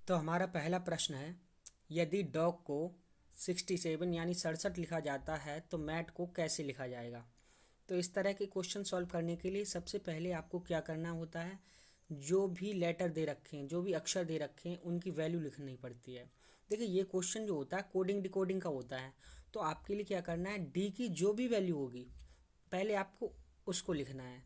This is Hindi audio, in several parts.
तो हमारा पहला प्रश्न है, यदि डॉग को 67 यानी 67 लिखा जाता है तो मैट को कैसे लिखा जाएगा। तो इस तरह के क्वेश्चन सॉल्व करने के लिए सबसे पहले आपको क्या करना होता है, जो भी लेटर दे रखे हैं, जो भी अक्षर दे रखे हैं, उनकी वैल्यू लिखनी पड़ती है। देखिए, ये क्वेश्चन जो होता है कोडिंग डिकोडिंग का होता है। तो आपके लिए क्या करना है, डी की जो भी वैल्यू होगी पहले आपको उसको लिखना है।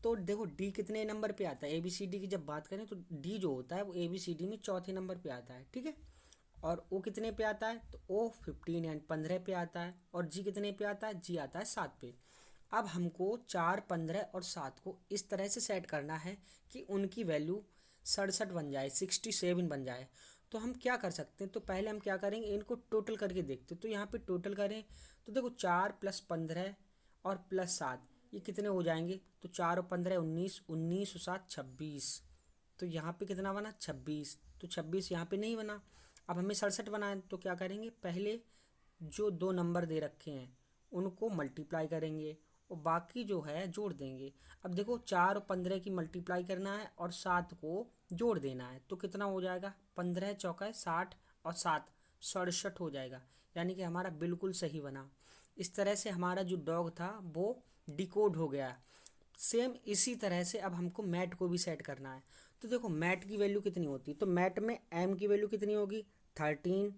तो देखो, डी कितने नंबर पे आता है, ए बी सी डी की जब बात करें तो डी जो होता है वो ए बी सी डी में चौथे नंबर पे आता है, ठीक है। और ओ कितने पे आता है, तो ओ 15 यानी 15 पे आता है। और जी कितने पे आता है, जी आता है 7 पे। अब हमको 4, 15 और 7 को इस तरह से सेट करना है कि उनकी वैल्यू 67 बन जाए, 67 बन जाए। तो हम क्या कर सकते हैं, तो पहले हम क्या करेंगे, इनको टोटल करके देखते हैं। तो यहाँ पे टोटल करें तो देखो, 4 + 15 और +7 ये कितने हो जाएंगे, तो 4 और 15 19, 19 और 7 26। तो यहाँ पे कितना बना, 26। तो 26 यहाँ पे नहीं बना। अब हमें 67 बनाए, तो क्या करेंगे, पहले जो दो नंबर दे रखे हैं उनको मल्टीप्लाई करेंगे और बाकी जो है जोड़ देंगे। अब देखो, 4 और 15 की मल्टीप्लाई करना है और 7 को जोड़ देना है, तो कितना हो जाएगा, 15 चौका 60 और 7 67 हो जाएगा। यानी कि हमारा बिल्कुल सही बना। इस तरह से हमारा जो डॉग था वो डिकोड हो गया। सेम इसी तरह से अब हमको मैट को भी सेट करना है। तो देखो, मैट की वैल्यू कितनी होती है, तो मैट में एम की वैल्यू कितनी होगी, 13।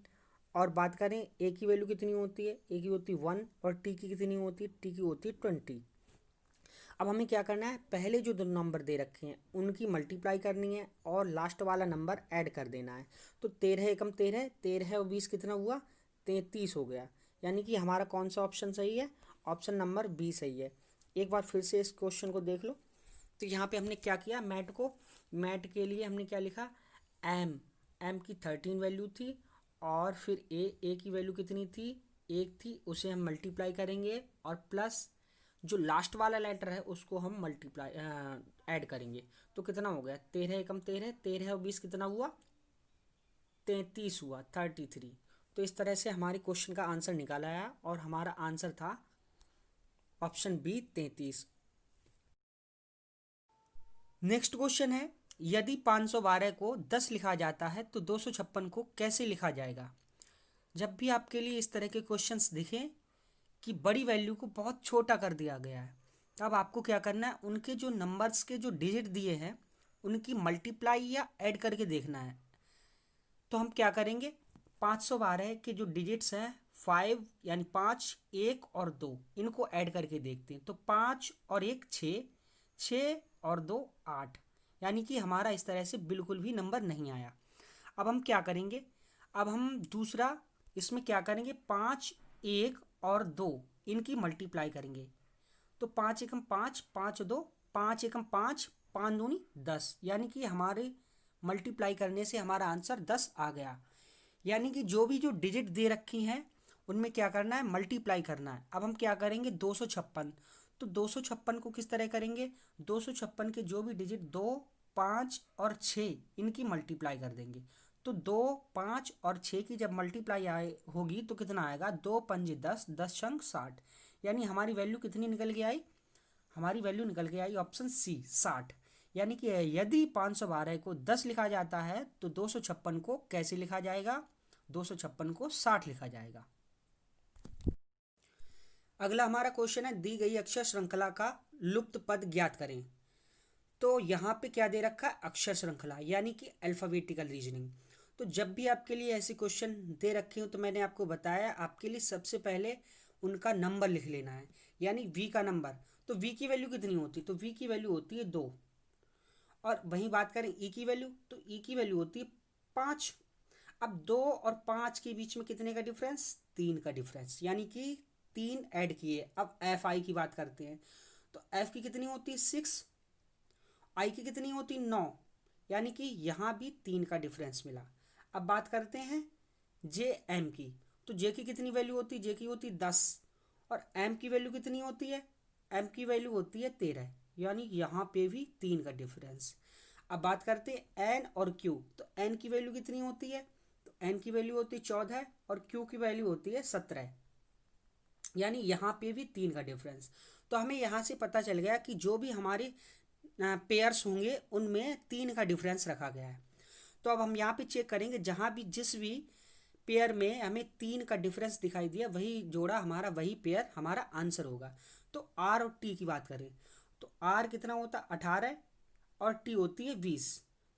और बात करें ए की वैल्यू कितनी होती है, ए की होती है 1। और टी की कितनी होती है, टी की होती है 20। अब हमें क्या करना है, पहले जो दो नंबर दे रखे हैं उनकी मल्टीप्लाई करनी है और लास्ट वाला नंबर ऐड कर देना है। तो 13 एकम 13, 13 और 20 कितना हुआ, 33 हो गया। यानी कि हमारा कौन सा ऑप्शन सही है, ऑप्शन नंबर बी सही है। एक बार फिर से इस क्वेश्चन को देख लो। तो यहाँ पे हमने क्या किया, मैट के लिए हमने क्या लिखा, एम एम की 13 वैल्यू थी। और फिर ए की वैल्यू कितनी थी, 1 थी, उसे हम मल्टीप्लाई करेंगे और प्लस जो लास्ट वाला लेटर है उसको हम मल्टीप्लाई ऐड करेंगे। तो कितना हो गया, 13 एकम 13, 13 और 20 कितना हुआ, 33 हुआ, 33। तो इस तरह से हमारे क्वेश्चन का आंसर निकाला आया और हमारा आंसर था ऑप्शन बी, 33। नेक्स्ट क्वेश्चन है, यदि 512 को 10 लिखा जाता है तो 256 को कैसे लिखा जाएगा। जब भी आपके लिए इस तरह के क्वेश्चंस दिखें कि बड़ी वैल्यू को बहुत छोटा कर दिया गया है, तब आपको क्या करना है, उनके जो नंबर्स के जो डिजिट दिए हैं उनकी मल्टीप्लाई या ऐड करके देखना है। तो हम क्या करेंगे, 512 के जो डिजिट्स हैं 5 यानी 5, 1 और 2, इनको ऐड करके देखते हैं। तो 5 और 1 6, 6 और 2 8। यानी कि हमारा इस तरह से बिल्कुल भी नंबर नहीं आया। अब हम क्या करेंगे, अब हम दूसरा इसमें क्या करेंगे, 5, 1 और 2 इनकी मल्टीप्लाई करेंगे। तो 5 एकम 5, 5 2, 5 एकम 5, 5 दूनी 10। यानी कि हमारे मल्टीप्लाई करने से हमारा आंसर 10 आ गया। यानी कि जो भी जो डिजिट दे रखी हैं उनमें क्या करना है, मल्टीप्लाई करना है। अब हम क्या करेंगे, 256। तो 256 को किस तरह करेंगे, 256 के जो भी डिजिट 2, 5 और 6 इनकी मल्टीप्लाई कर देंगे। तो 2, 5 और 6 की जब मल्टीप्लाई आए होगी तो कितना आएगा, 2 पंजे 10, 10 छंग 60। यानी हमारी वैल्यू कितनी निकल के आई, हमारी वैल्यू निकल के आई ऑप्शन सी, 60। यानी कि यदि 512 को 10 लिखा जाता है तो 256 को कैसे लिखा जाएगा, 256 को 60 लिखा जाएगा। अगला हमारा क्वेश्चन है, दी गई अक्षर श्रृंखला का लुप्त पद ज्ञात करें। तो यहाँ पे क्या दे रखा है, अक्षर श्रृंखला यानी कि अल्फाबेटिकल रीजनिंग। तो जब भी आपके लिए ऐसे क्वेश्चन दे रखे हो तो मैंने आपको बताया, आपके लिए सबसे पहले उनका नंबर लिख लेना है, यानी वी का नंबर। तो वी की वैल्यू कितनी होती है, तो वी की वैल्यू होती है 2। और वहीं बात करें ई की वैल्यू, तो ई की वैल्यू होती है 5। अब 2 और 5 के बीच में कितने का डिफरेंस, 3 का डिफरेंस, यानी कि 3 ऐड किए। अब एफ आई की बात करते हैं, तो एफ की कितनी होती है 6, आई की कितनी होती 9। यानी कि यहाँ भी 3 का डिफरेंस मिला। अब बात करते हैं जे एम की, तो जे की कितनी वैल्यू होती है, जे की होती 10। और एम की वैल्यू कितनी होती है, एम की वैल्यू होती है 13। यानी यहाँ पे भी 3 का डिफरेंस। अब बात करते हैं एन और क्यू, तो एन की वैल्यू कितनी होती है, तो एन की वैल्यू होती है 14 और क्यू की वैल्यू होती है 17। यानी यहाँ पे भी 3 का डिफरेंस। तो हमें यहाँ से पता चल गया कि जो भी हमारे पेयर्स होंगे उनमें 3 का डिफरेंस रखा गया है। तो अब हम यहाँ पे चेक करेंगे, जहाँ भी जिस भी पेयर में हमें 3 का डिफरेंस दिखाई दिया, वही जोड़ा हमारा, वही पेयर हमारा आंसर होगा। तो आर और टी की बात करें तो आर कितना होता है 18 और टी होती है 20।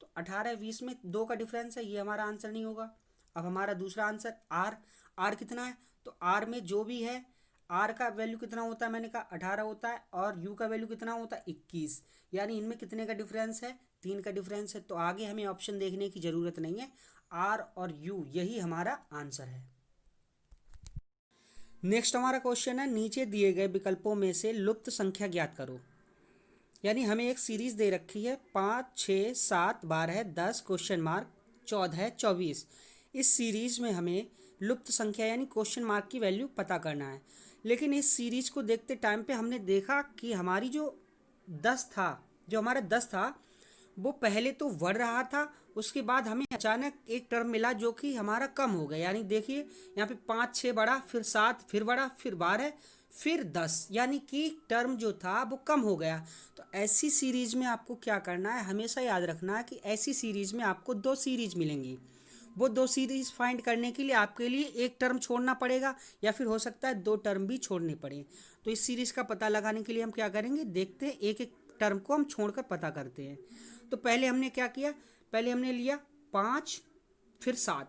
तो 18 20 में 2 का डिफरेंस है, ये हमारा आंसर नहीं होगा। अब हमारा दूसरा आंसर आर, आर कितना है, तो आर में जो भी है आर का वैल्यू कितना होता है, मैंने कहा 18 होता है, और यू का वैल्यू कितना होता है 21। यानी इनमें कितने का डिफरेंस है, 3 का डिफरेंस है। तो आगे हमें ऑप्शन देखने की ज़रूरत नहीं है, आर और यू यही हमारा आंसर है। नेक्स्ट हमारा क्वेश्चन है, नीचे दिए गए विकल्पों में से लुप्त संख्या ज्ञात करो। यानी हमें एक सीरीज दे रखी है 5 6 7 12 10 क्वेश्चन मार्क 14 24। इस सीरीज में हमें लुप्त संख्या यानी क्वेश्चन मार्क की वैल्यू पता करना है। लेकिन इस सीरीज को देखते टाइम पे हमने देखा कि हमारी जो 10 था, जो हमारा 10 था वो पहले तो बढ़ रहा था, उसके बाद हमें अचानक एक टर्म मिला जो कि हमारा कम हो गया। यानी देखिए यहाँ पे 5 6 बढ़ा, फिर 7, फिर बढ़ा, फिर 12, फिर 10, यानी कि टर्म जो था वो कम हो गया। तो ऐसी सीरीज में आपको क्या करना है, हमेशा याद रखना है कि ऐसी सीरीज में आपको 2 सीरीज मिलेंगी। वो 2 सीरीज फाइंड करने के लिए आपके लिए एक टर्म छोड़ना पड़ेगा, या फिर हो सकता है 2 टर्म भी छोड़ने पड़े। तो इस सीरीज का पता लगाने के लिए हम क्या करेंगे, देखते हैं, एक एक टर्म को हम छोड़कर पता करते हैं। तो पहले हमने क्या किया, पहले हमने लिया 5, फिर 7,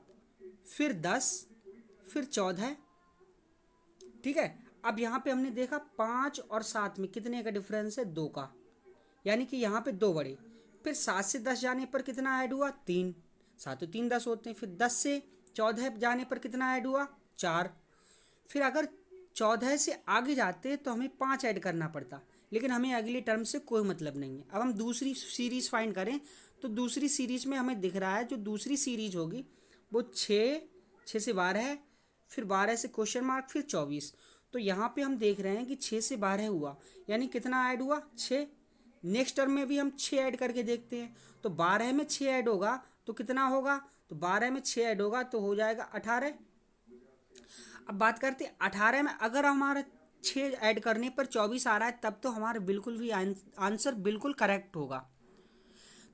फिर 10, फिर 14। ठीक है, अब यहाँ पे हमने देखा 5 और 7 में कितने का डिफरेंस है, 2 का, यानी कि यहाँ पे 2 बड़े। फिर 7 से 10 जाने पर कितना ऐड हुआ, 3, 7 और 3 10 होते हैं। फिर 10 से 14 जाने पर कितना ऐड हुआ, 4। फिर अगर 14 से आगे जाते तो हमें 5 ऐड करना पड़ता, लेकिन हमें अगली टर्म से कोई मतलब नहीं है। अब हम दूसरी सीरीज फाइंड करें तो दूसरी सीरीज में हमें दिख रहा है जो दूसरी सीरीज होगी वो 6, 6 से 12, फिर 12 से क्वेश्चन मार्क, फिर 24। तो यहाँ पे हम देख रहे हैं कि 6 से 12 हुआ, यानी कितना ऐड हुआ, 6। नेक्स्ट टर्म में भी हम 6 ऐड करके देखते हैं, तो 12 में 6 ऐड होगा तो कितना होगा, तो 12 में 6 ऐड होगा तो हो जाएगा 18। अब बात करते हैं 18 में अगर हमारा 6 ऐड करने पर 24 आ रहा है, तब तो हमारा बिल्कुल भी आंसर बिल्कुल करेक्ट होगा।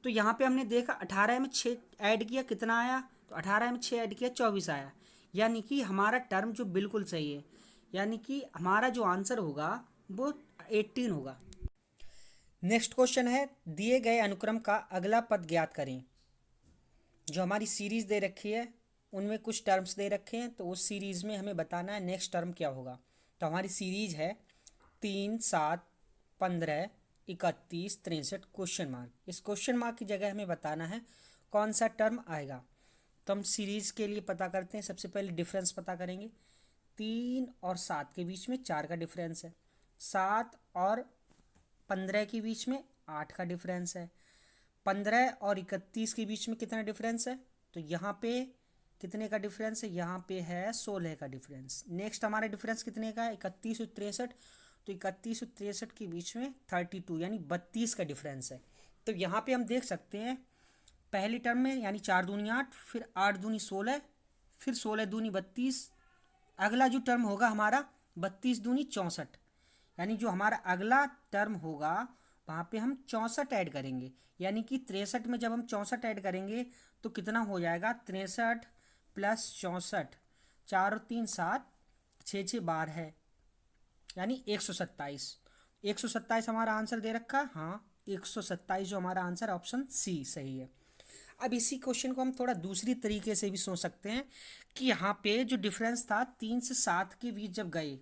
तो यहाँ पे हमने देखा 18 में 6 ऐड किया, कितना आया, तो 18 में 6 ऐड किया 24 आया, यानी कि हमारा टर्म जो बिल्कुल सही है, यानी कि हमारा जो आंसर होगा वो 18 होगा। नेक्स्ट क्वेश्चन है, दिए गए अनुक्रम का अगला पद ज्ञात करें। जो हमारी सीरीज दे रखी है उनमें कुछ टर्म्स दे रखे हैं, तो उस सीरीज में हमें बताना है नेक्स्ट टर्म क्या होगा। तो हमारी सीरीज है 3 7 15 31 63 क्वेश्चन मार्क। इस क्वेश्चन मार्क की जगह हमें बताना है कौन सा टर्म आएगा। तो हम सीरीज के लिए पता करते हैं, सबसे पहले डिफरेंस पता करेंगे। 3 और 7 के बीच में 4 का डिफरेंस है, 7 और 15 के बीच में 8 का डिफरेंस है, 15 और 31 के बीच में कितना डिफरेंस है, तो यहाँ पे कितने का डिफरेंस है, यहाँ पे है 16 का डिफरेंस। नेक्स्ट हमारा डिफरेंस कितने का है, 31 और 63, तो 31 और 63 के बीच में 32 यानी 32 का डिफरेंस है। तो यहाँ पे हम देख सकते हैं पहली टर्म में यानी 4 दूनी 8, फिर 8 दूनी 16, फिर 16 दूनी 32। अगला जो टर्म होगा हमारा 32 दूनी 64, यानी जो हमारा अगला टर्म होगा वहाँ पे हम 64 ऐड करेंगे, यानी कि 63 में जब हम 64 ऐड करेंगे तो कितना हो जाएगा, 63 प्लस 64, 4 और 3 7, 6 6 12, यानी 127। 127 हमारा आंसर दे रखा है, हाँ 127 जो हमारा आंसर ऑप्शन सी सही है। अब इसी क्वेश्चन को हम थोड़ा दूसरी तरीके से भी सोच सकते हैं कि यहाँ पे जो डिफरेंस था 3 से 7 के बीच जब गए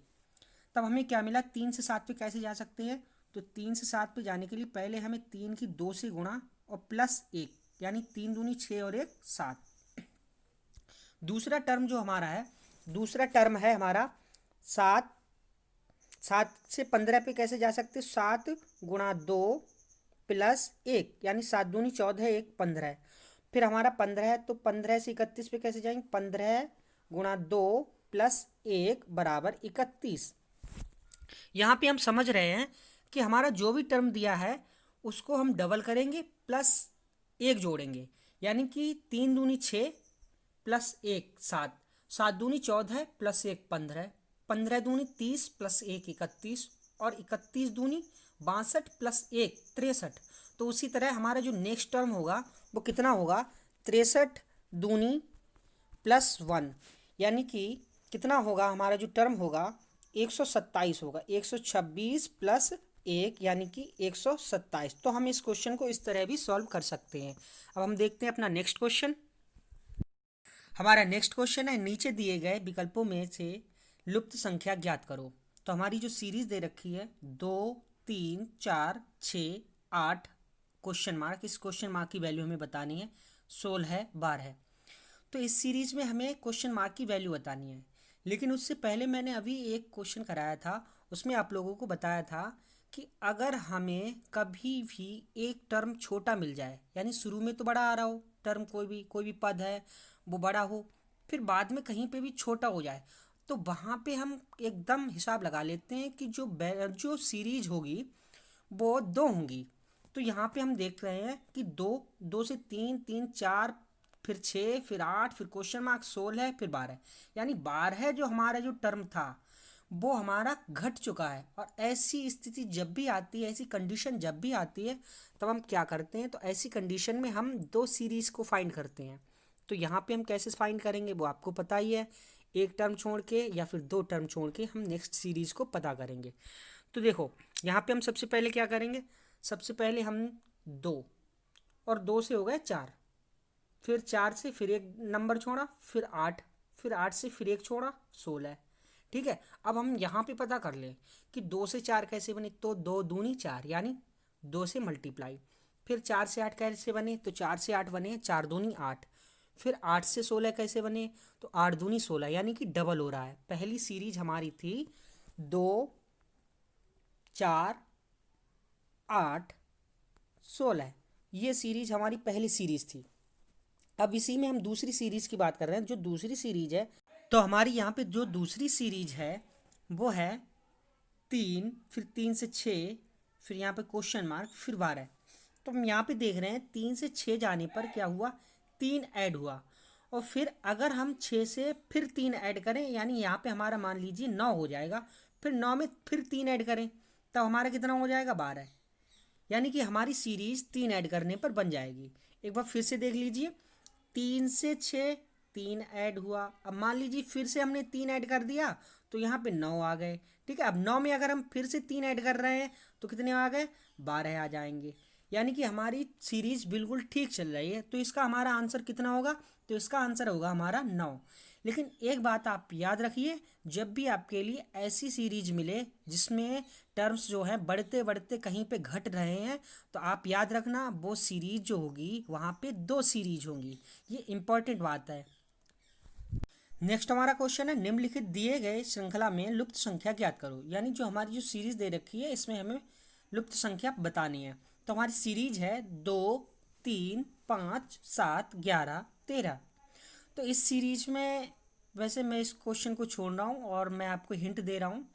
तब हमें क्या मिला, 3 से 7 पे कैसे जा सकते हैं, तो 3 से 7 पे जाने के लिए पहले हमें 3 की 2 से गुणा और प्लस 1, यानी 3 दूनी 6 और 1 7। दूसरा टर्म जो हमारा है, दूसरा टर्म है हमारा 7, 7 से 15 पे कैसे जा सकते, 7 गुणा 2 प्लस 1, यानी 7 दूनी 14 1 15। फिर हमारा 15 है तो 15 से 31 पे कैसे जाएंगे, 15 गुणा 2 प्लस 1 बराबर 31। यहाँ पे हम समझ रहे हैं कि हमारा जो भी टर्म दिया है उसको हम डबल करेंगे प्लस 1 जोड़ेंगे, यानी कि 3 दूनी 6 प्लस 1 7, 7 दूनी 14 प्लस 1 15, 15 दूनी 30 प्लस 1 31, और 31 दूनी 62 प्लस 1 63। तो उसी तरह हमारा जो नेक्स्ट टर्म होगा वो कितना होगा, 63 दूनी +1, यानी कि कितना होगा हमारा जो टर्म होगा 127 होगा। 126 + 1 यानी कि 127। तो हम इस क्वेश्चन को इस तरह भी सॉल्व कर सकते हैं। अब हम देखते हैं अपना नेक्स्ट क्वेश्चन। हमारा नेक्स्ट क्वेश्चन है, नीचे दिए गए विकल्पों में से लुप्त संख्या ज्ञात करो। तो हमारी जो सीरीज दे रखी है 2, 3, 4, 6, 8 क्वेश्चन मार्क, इस क्वेश्चन मार्क की वैल्यू हमें बतानी है। 16 है, 12 है। तो इस सीरीज में हमें क्वेश्चन मार्क की वैल्यू बतानी है। लेकिन उससे पहले मैंने अभी एक क्वेश्चन कराया था, उसमें आप लोगों को बताया था कि अगर हमें कभी भी एक टर्म छोटा मिल जाए, यानी शुरू में तो बड़ा आ रहा हो टर्म, कोई भी पद है वो बड़ा हो, फिर बाद में कहीं पे भी छोटा हो जाए, तो वहाँ पे हम एकदम हिसाब लगा लेते हैं कि जो सीरीज होगी वो दो होंगी। तो यहाँ पे हम देख रहे हैं कि दो, दो से तीन, तीन चार, फिर 6, फिर 8, फिर क्वेश्चन मार्क 16, फिर 12, यानी 12 जो हमारा जो टर्म था वो हमारा घट चुका है। और ऐसी स्थिति जब भी आती है, ऐसी कंडीशन जब भी आती है, तब हम क्या करते हैं, तो ऐसी कंडीशन में हम दो सीरीज को फाइंड करते हैं। तो यहाँ पे हम कैसे फाइंड करेंगे वो आपको पता ही है, एक टर्म छोड़ के या फिर दो टर्म छोड़ के हम नेक्स्ट सीरीज को पता करेंगे। तो देखो यहाँ पे हम सबसे पहले क्या करेंगे, सबसे पहले हम दो, और दो से हो गए 4, फिर 4 से फिर एक नंबर छोड़ा, फिर 8, फिर 8 से फिर एक छोड़ा, 16। ठीक है, अब हम यहाँ पे पता कर लें कि 2 से 4 कैसे बने, तो 2 दूनी 4, यानी 2 से मल्टीप्लाई। फिर 4 से 8 कैसे बने, तो 4 से 8 बने 4 दूनी 8। फिर 8 से 16 कैसे बने, तो 8 दूनी 16, यानी कि डबल हो रहा है। पहली सीरीज हमारी थी 2, 4, 8, 16, ये सीरीज हमारी पहली सीरीज थी। अब इसी में हम दूसरी सीरीज की बात कर रहे हैं। जो दूसरी सीरीज है, तो हमारी यहाँ पे जो दूसरी सीरीज है वो है 3, फिर 3 से 6, फिर यहाँ पे क्वेश्चन मार्क, फिर 12। तो हम यहाँ पे देख रहे हैं 3 से 6 जाने पर क्या हुआ, 3 ऐड हुआ। और फिर अगर हम 6 से फिर 3 ऐड करें, यानी यहाँ पे हमारा मान लीजिए 9 हो जाएगा, फिर 9 में फिर 3 ऐड करें, तब हमारा कितना हो जाएगा, 12। यानी कि हमारी सीरीज 3 ऐड करने पर बन जाएगी। एक बार फिर से देख लीजिए, 3 से 6 3 ऐड हुआ। अब मान लीजिए फिर से हमने 3 ऐड कर दिया, तो यहाँ पे 9 आ गए। ठीक है, अब 9 में अगर हम फिर से 3 ऐड कर रहे हैं तो कितने आ गए, 12 आ जाएंगे। यानी कि हमारी सीरीज बिल्कुल ठीक चल रही है। तो इसका हमारा आंसर कितना होगा, तो इसका आंसर होगा हमारा 9। लेकिन एक बात आप याद रखिए, जब भी आपके लिए ऐसी सीरीज मिले जिसमें टर्म्स जो है बढ़ते बढ़ते कहीं पे घट रहे हैं, तो आप याद रखना वो सीरीज जो होगी वहाँ पे दो सीरीज होंगी। ये इंपॉर्टेंट बात है। नेक्स्ट हमारा क्वेश्चन है, निम्नलिखित दिए गए श्रृंखला में लुप्त संख्या ज्ञात करो। यानी जो हमारी जो सीरीज दे रखी है इसमें हमें लुप्त संख्या बतानी है। तो हमारी सीरीज है 2, 3, 5, 7, 11, 13। तो इस सीरीज में वैसे मैं इस क्वेश्चन को छोड़ रहा हूँ और मैं आपको हिंट दे रहा हूँ।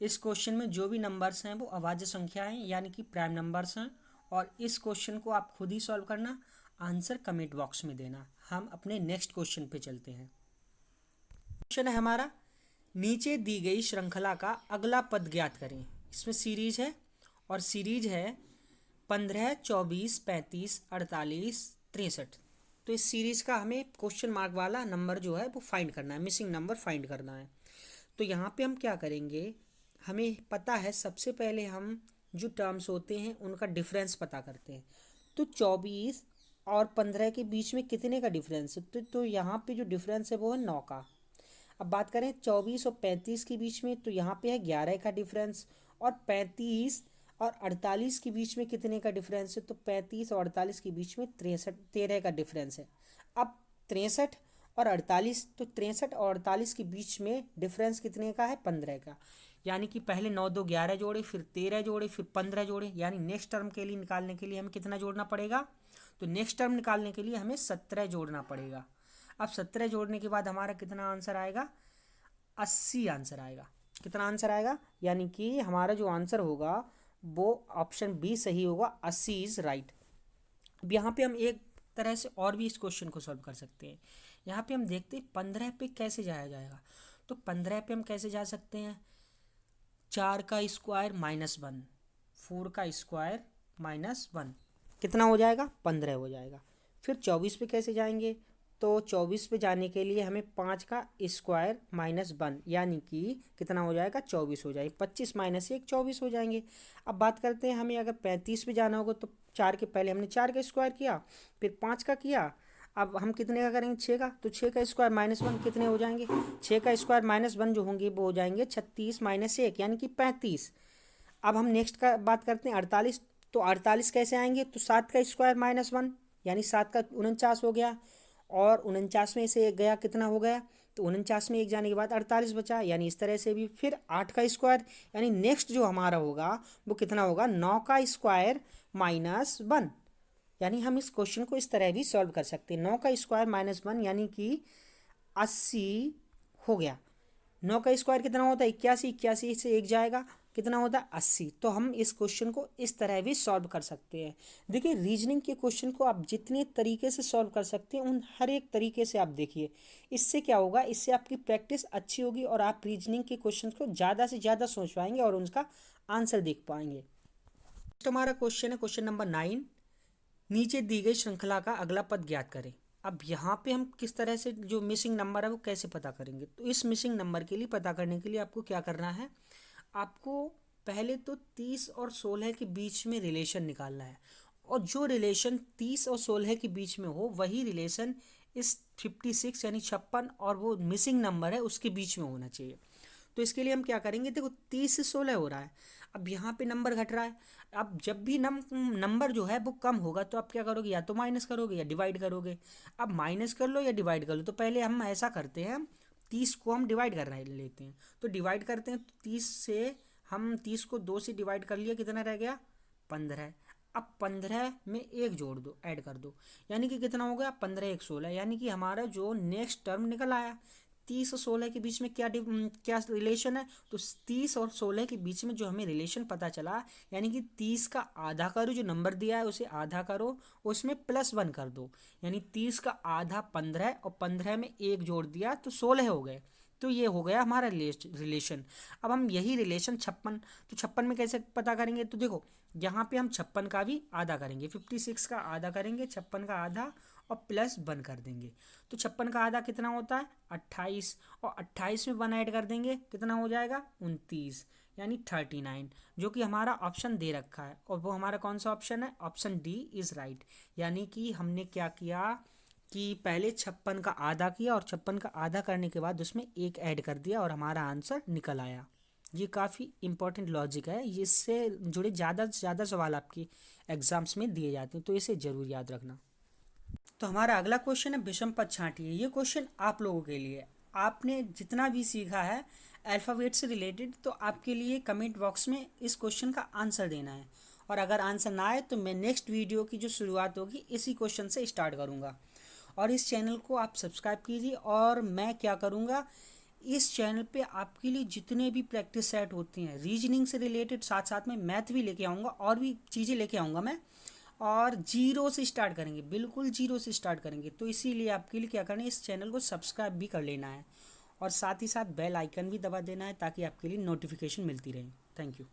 इस क्वेश्चन में जो भी नंबर्स हैं वो अभाज्य संख्याएं यानी कि प्राइम नंबर्स हैं। और इस क्वेश्चन को आप खुद ही सॉल्व करना, आंसर कमेंट बॉक्स में देना। हम अपने नेक्स्ट क्वेश्चन पे चलते हैं। क्वेश्चन है हमारा, नीचे दी गई श्रृंखला का अगला पद ज्ञात करें। इसमें सीरीज है और सीरीज है 15, 24, 35, 48, 63। तो इस सीरीज का हमें क्वेश्चन मार्क वाला नंबर जो है वो फाइंड करना है, मिसिंग नंबर फाइंड करना है। तो यहाँ पे हम क्या करेंगे, हमें पता है सबसे पहले हम जो टर्म्स होते हैं उनका डिफरेंस पता करते हैं। तो 24 और 15 के बीच में कितने का डिफरेंस है, तो यहाँ पे जो डिफरेंस है वो है 9 का। अब बात करें 24 और 35 के बीच में, तो यहाँ पे है 11 का डिफरेंस। और 35 और 48 के बीच में कितने का डिफरेंस है, तो 35 और 48 के बीच में 13 का डिफरेंस है। अब 63 और 48, तो 63 और 48 के बीच में डिफरेंस कितने का है, 15 का। यानी कि पहले 9 2 11 जोड़े, फिर 13 जोड़े, फिर 15 जोड़े, यानी नेक्स्ट टर्म के लिए निकालने के लिए हमें कितना जोड़ना पड़ेगा, तो नेक्स्ट टर्म निकालने के लिए हमें 17 जोड़ना पड़ेगा। अब 17 जोड़ने के बाद हमारा कितना आंसर आएगा, 80 आंसर आएगा। कितना आंसर आएगा, यानी कि हमारा जो आंसर होगा वो ऑप्शन बी सही होगा, 80 इज राइट। अब यहाँ पे हम एक तरह से और भी इस क्वेश्चन को सॉल्व कर सकते हैं। यहाँ पे हम देखते हैं 15 पे कैसे जाया जाएगा। तो 15 पे हम कैसे जा सकते हैं, 4 का स्क्वायर -1, 4 का स्क्वायर -1, कितना हो जाएगा, 15 हो जाएगा। फिर 24 पे कैसे जाएंगे, तो 24 पे जाने के लिए हमें 5 का स्क्वायर माइनस 1 यानी कि कितना हो जाएगा, 24 हो जाएगा। 25 माइनस 1 24 हो जाएंगे। अब बात करते हैं हमें अगर 35 पे जाना होगा, तो 4 के पहले हमने 4 का स्क्वायर किया, फिर 5 का किया। अब हम कितने का करेंगे, 6 का, तो 6 का स्क्वायर माइनस 1 कितने हो जाएंगे, 6 का स्क्वायर माइनस 1 जो होंगे वो हो जाएंगे 36 माइनस 1 यानी कि 35। अब हम नेक्स्ट का बात करते हैं 48। तो 48 कैसे आएंगे, तो 7 का स्क्वायर माइनस 1 यानी 7 का 49 हो गया, और 49 में से एक गया कितना हो गया, तो 49 में एक जाने के बाद 48 बचा, यानी इस तरह से भी। फिर 8 का स्क्वायर, यानी नेक्स्ट जो हमारा होगा वो कितना होगा, 9 का स्क्वायर माइनस 1। यानी हम इस क्वेश्चन को इस तरह भी सॉल्व कर सकते हैं, 9 का स्क्वायर माइनस 1 यानी कि 80 हो गया। 9 का स्क्वायर कितना होता है, 81, 81 से एक जाएगा कितना होता है, 80। तो हम इस क्वेश्चन को इस तरह भी सॉल्व कर सकते हैं। देखिए रीजनिंग के क्वेश्चन को आप जितने तरीके से सॉल्व कर सकते हैं उन हर एक तरीके से आप देखिए। इससे क्या होगा, इससे आपकी प्रैक्टिस अच्छी होगी और आप रीजनिंग के क्वेश्चन को ज़्यादा से ज़्यादा सोच पाएंगे और उनका आंसर देख पाएंगे। तो हमारा क्वेश्चन है क्वेश्चन नंबर 9, नीचे दी गई श्रृंखला का अगला पद ज्ञात करें। अब यहाँ पे हम किस तरह से जो मिसिंग नंबर है वो कैसे पता करेंगे, तो इस मिसिंग नंबर के लिए पता करने के लिए आपको क्या करना है, आपको पहले तो 30 और 16 के बीच में रिलेशन निकालना है, और जो रिलेशन 30 और 16 के बीच में हो वही रिलेशन इस 56 यानी 56 और वो मिसिंग नंबर है उसके बीच में होना चाहिए। तो इसके लिए हम क्या करेंगे, देखो 30 से 16 हो रहा है, अब यहाँ पे नंबर घट रहा है। अब जब भी नंबर जो है वो कम होगा तो आप क्या करोगे, या तो माइनस करोगे या डिवाइड करोगे। अब माइनस कर लो या डिवाइड कर लो, तो पहले हम ऐसा करते हैं, 30 को हम डिवाइड करना लेते हैं, तो डिवाइड करते हैं। तो 30 से हम 30 को 2 से डिवाइड कर लिया, कितना रह गया, 15। अब 15 में एक जोड़ दो, ऐड कर दो, यानी कि कितना हो गया, 15 1 16, यानी कि हमारा जो नेक्स्ट टर्म निकल आया। 30 और 16 के बीच में क्या रिलेशन है, तो 30 और 16 के बीच में जो हमें रिलेशन पता चला, यानी कि 30 का आधा करो, जो नंबर दिया है उसे आधा करो, उसमें +1 कर दो, यानी 30 का आधा 15 और 15 में एक जोड़ दिया तो 16 हो गए। तो ये हो गया हमारा रिलेशन। अब हम यही रिलेशन 56, तो 56 में कैसे पता करेंगे, तो देखो यहाँ पे हम 56 का भी आधा करेंगे, 56 का आधा करेंगे, 56 का आधा और +1 कर देंगे। तो 56 का आधा कितना होता है, 28, और 28 में 1 ऐड कर देंगे कितना हो जाएगा, 29, यानी 39, जो कि हमारा ऑप्शन दे रखा है, और वो हमारा कौन सा ऑप्शन है, ऑप्शन डी इज़ राइट। यानी कि हमने क्या किया कि पहले 56 का आधा किया और 56 का आधा करने के बाद उसमें एक ऐड कर दिया और हमारा आंसर निकल आया। ये काफ़ी इंपॉर्टेंट लॉजिक है, इससे जुड़े ज़्यादा से ज़्यादा सवाल आपकी एग्जाम्स में दिए जाते हैं, तो इसे ज़रूर याद रखना। तो हमारा अगला क्वेश्चन है विषम पद छांटिए। ये क्वेश्चन आप लोगों के लिए, आपने जितना भी सीखा है अल्फ़ाबेट से रिलेटेड, तो आपके लिए कमेंट बॉक्स में इस क्वेश्चन का आंसर देना है, और अगर आंसर ना आए तो मैं नेक्स्ट वीडियो की जो शुरुआत होगी इसी क्वेश्चन से स्टार्ट करूँगा। और इस चैनल को आप सब्सक्राइब कीजिए, और मैं क्या करूँगा, इस चैनल पे आपके लिए जितने भी प्रैक्टिस सेट होती हैं रीजनिंग से रिलेटेड, साथ साथ में मैथ भी लेके आऊँगा और भी चीज़ें लेके आऊँगा मैं, और जीरो से स्टार्ट करेंगे, बिल्कुल जीरो से स्टार्ट करेंगे। तो इसीलिए आपके लिए क्या करना है, इस चैनल को सब्सक्राइब भी कर लेना है, और साथ ही साथ बेल आइकन भी दबा देना है ताकि आपके लिए नोटिफिकेशन मिलती रहे। Thank you.